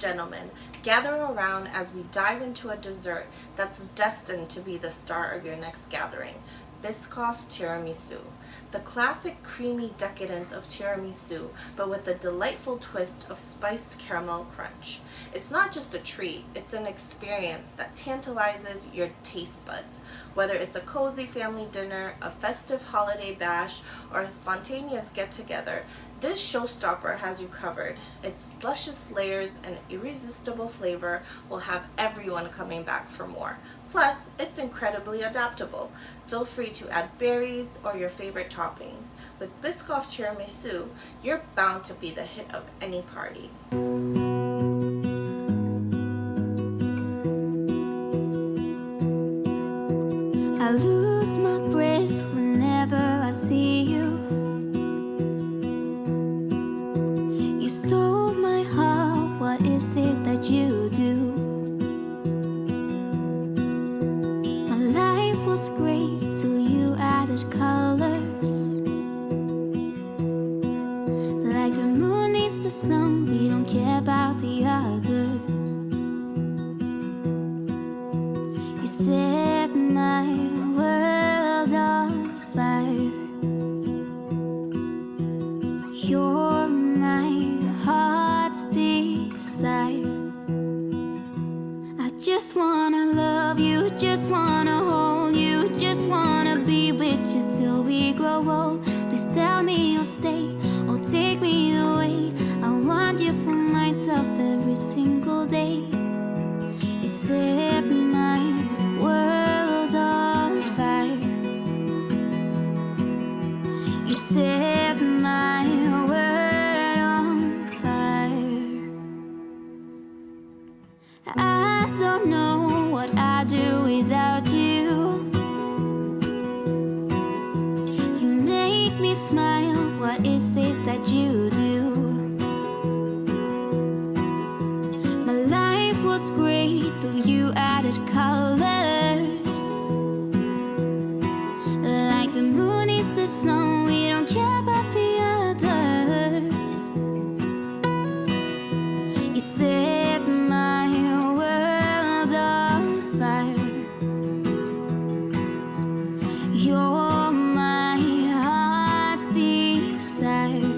gentlemen, gather around as we dive into a dessert that's destined to be the star of your next gathering, Biscoff Tiramisu. The classic creamy decadence of tiramisu, but with a delightful twist of spiced caramel crunch. It's not just a treat, it's an experience that tantalizes your taste buds. Whether it's a cozy family dinner, a festive holiday bash, or a spontaneous get-together, this showstopper has you covered. Its luscious layers and irresistible flavor will have everyone coming back for more. Plus, it's incredibly adaptable. Feel free to add berries or your favorite toppings. With Biscoff Tiramisu, you're bound to be the hit of any party. I lose my breath whenever I see you. You stole my heart, what is it that you do? My life was great till you added colors. Like the moon needs the sun, we don't care about the others. You set my world on fire. You're my heart's desire. I just wanna love you, just wanna hold you, just wanna be with you till we grow old. Please tell me you'll stay or take me away. I want you for myself every single day. You set my world on fire. You set my world on fire. I don't know what I'd do without you. You make me smile, what is it that you do? My life was great till you added colors. Like the moon is the sun, we don't care about the others. You set my world on fire. You're my heart's desire.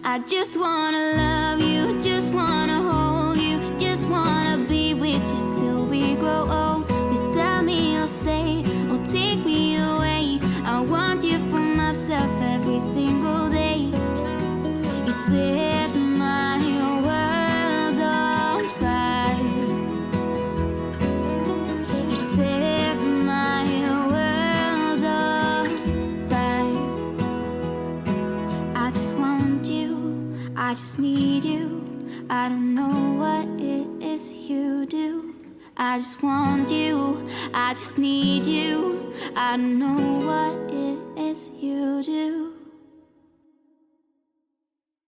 I just wanna love you, just wanna hold you, just wanna be with you till we grow old. Please tell me you'll stay or take me away. I want you for myself every single day. You set my world on fire. You set my world on fire. I just want you, I just need you. I don't know what it is you do. I just want you, I just need you. I don't know what it is you do.